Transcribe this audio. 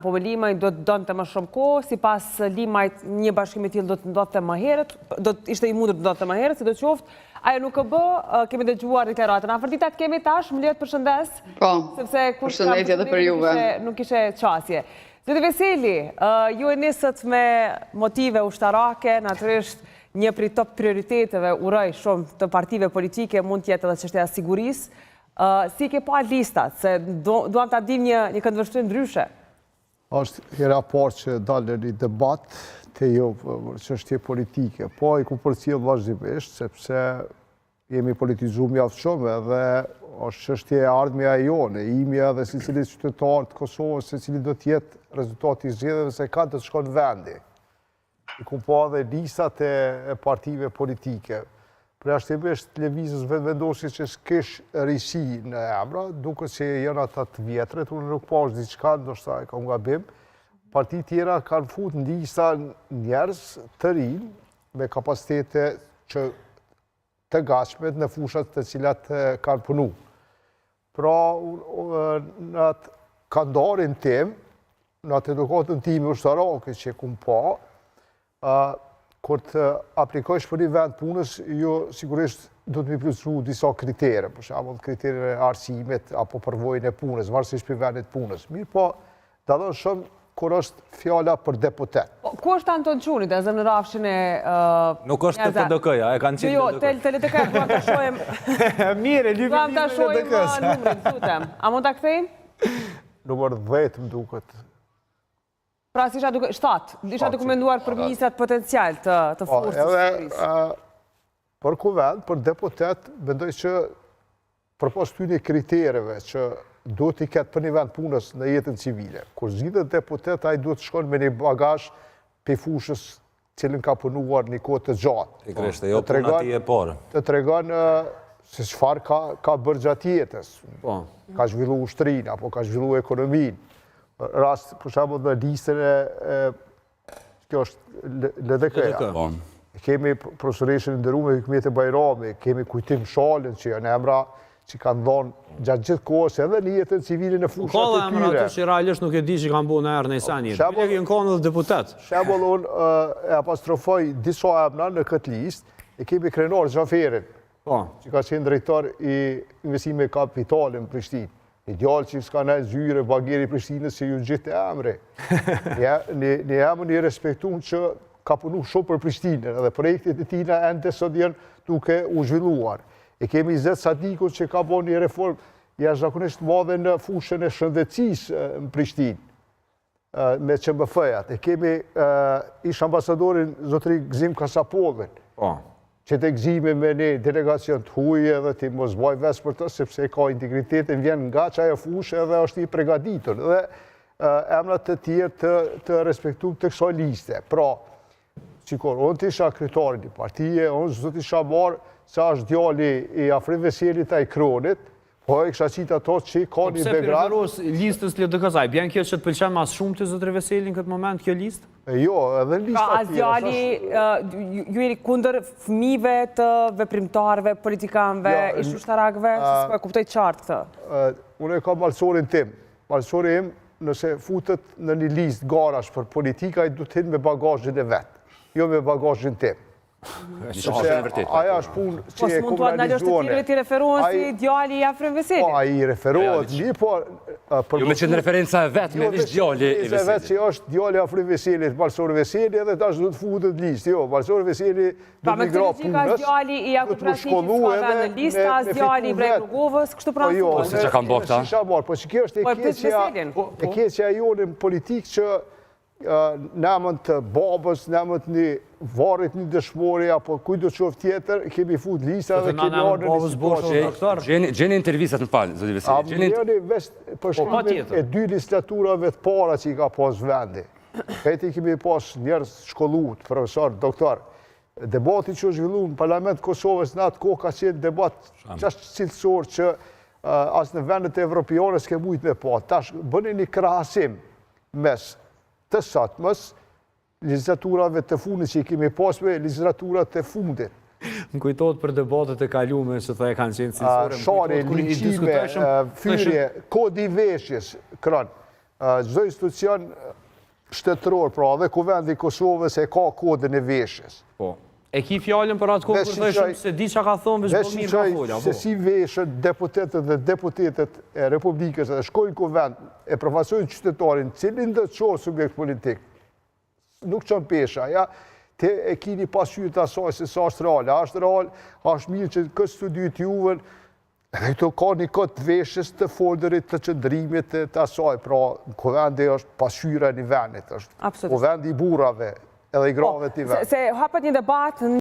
Po me Limaj do të donë të më shumë kohë, si pas Limajt një bashkimi tillë do të ndodhte më herët, do të ishte i mundur të ndodhte më herët, si do qoftë, ajo nuk e bë, kemi dëgjuar deklaratën. Afërditat kemi tash, më letë përshëndes, sepse përshëndetje edhe për juve. Nuk ishe qasje. Zoti Veseli, ju e nisët me motive ushtarake, natyrisht një prej top prioriteteve uroj shumë të partive politike mund të jetë edhe çështja e sigurisë. Si ke pa listat, se duam ta dim një këndvështrim ndryshe. Është hera parë që dalë një debat të jo çështje politike, po i ku përcjell vazhdimisht, sepse jemi politizuar mjaft shumë edhe është çështje e ardhmja jone, imja dhe secilit qytetar të Kosovës, secili do të jetë rezultati i zgjedhjeve se ka të shkon vendi. I ku pa edhe listat e partive politike. Përjashtimisht lëvizjes vendosi që s'kish risi në emra, duke që janë ata të vjetret, unë nuk pash diçka, ndoshta e kam gabim. Parti tjera kanë fut në lista njerëz të rinj me kapacitete që të gatshme në fushat të cilat kanë punu. Pra, në atë kandarin tim, në atë edukatën time ushtarake që kum pa, kur të aplikojsh për një vend punës, jo sigurisht do të mi plotësu disa kritere, për shembull kritere e arsimit apo përvojën e punës, varësisht për vendit punës. Mirë po, dallon shumë kur është fjala për deputet. Ku është Anton Çuni, të zëmë në rafshin e... Nuk është të PDK-ja, e kanë qitë PDK. Jo, të LDK, duam të shohem... Mire, lypim të shohem numrin, lutem. A mund ta kthejmë? Numër 10 më duket. Pra, si isha duke... 7. Isha duke menduar për ministrat potencial të forcës sigurisë. Për kuvend, për deputet, mendoj që përpas këtyre kritereve që duhet i ketë për një vend punës në jetën civile. Kur zgjidhet deputet, ai duhet të shkon me një bagazh pe fushës cilën ka punuar një kohë të gjatë. I kreshte, jo puna ti e parë. Të tregon se çfarë ka bërë gjatë jetës. Ka zhvilluar ushtrinë apo ka zhvilluar ekonominë. Rast, për shembull, në listën kjo është LDK-ja. Kemi profesoreshën nderuar Hikmet Bajrami, kemi Kujtim Shalën që janë emra që kanë dhënë gjatë gjithë kohës edhe në jetën civile në fushat e tyre. Ka emra aty që realisht nuk e di që kanë bërë në erë në Isani. Bile kënë kanë edhe deputet. Shembull, unë e apostrofoj disa emra në këtë listë, e kemi krenar Xhaferin, që ka qenë drejtor i investimeve kapitale në Prishtinë. Ideal që s'ka në zyre, bageri Prishtinës që ju gjithë emri. Një emër një respektum që ka punu shumë për Prishtinën, edhe projektet e tina ende sot janë duke u zhvilluar. E kemi Zet Sadikun që ka bërë një reform jashtëzakonisht madhe në fushën e shëndetësisë në Prishtinë, me QMF-jat. E kemi ish ambasadorin zotëri Gzim Kasapovin, që të gzime me një delegacion të huje dhe të mos baj ves për të, sepse ka integritetin vjen nga qaja fushë edhe është i pregaditur. Dhe emrat të tjerë të respektum të kësaj liste. Pra, qikor, unë të isha kryetarin i partije, unë zdo të isha marë sa është djali i Afrim Veselit a i Kronit, po e kësha qitë ato që ka një background. Pse preferos listës LDK-saj? Bjen kjo që të pëlqen mas shumë të zotëri Veseli në këtë moment, kjo listë? Jo, edhe lista tjera. As djali, ju jeni kundër fëmijëve të veprimtarëve, politikanëve, ish ushtarakëve, se s'po e kuptoj qartë këtë. Unë e kam malsorin tim. Malsori im, nëse futet në një listë garash për politika, i du të hinë me bagazhin e vetë, jo me bagazhin tim. Aja është punë që e komunalizuone. Po s'mund të analisht të tjere të referohen si djali i Afrim Veselit. Po, a i referohet, një po... Jo me qenë referenca e vetë, me vishë djali i Veselit. Vetë që është djali Afrim Veselit, Balsori Veseli, edhe ta është du të futet listë. Jo, Balsori Veseli du të migra punës, djali i Jakub Rashidit s'ka vend në listë, as djali i Ibrahim Rugovës, kështu pra në Po, se që kanë bërë këta? Po, që kjo është e keqja jonë në politikë që nëmën të babës, nëmën të një varit një dëshmori, apo kujdo qoftë tjetër, kemi fut lista dhe kemi arë në situatë. Gjeni intervjisat në palë, zoti Veseli. Gjeni për shkrimin e 2 legislaturave të para që i ka pas vendi. Këti kemi pas njerës shkollut, profesor, doktor. Debati që është zhvillu në Parlament Kosovës në atë kohë ka qenë debat qashtë cilësor që asë në vendet e evropiane s'ke mujtë me pa. Tash bëni një krahasim mes të satmës, legislaturave të fundit që i kemi pasme, legislaturat të fundit. Më kujtojtë për debatet e kalume, që të e kanë qenë cilësore. Share, liqime, fyrje, kodi veshjes, kranë. Çdo institucion shtetëror, pra dhe Kuvendi i Kosovës e ka kodin e veshjes. Po. E ki fjallën për atë kohë kur thëshëm se di që ka thonë veç bo mirë ka folja. Se si veshën deputetet dhe deputetet e Republikës dhe shkojnë kuvend e përfaqësojnë qytetarin cilin dhe qohë subjekt politik. Nuk qënë pesha, ja, te e kini pasyrë të asaj se sa është real. Ashtë real, ashtë mirë që këtë studiut juven, edhe këto ka një këtë veshës të folderit të qëndrimit të asaj, pra kuvendi është pasyrë e një venit, është kuvendi i burrave, edhe i grave t'i venë. Se hapët një debat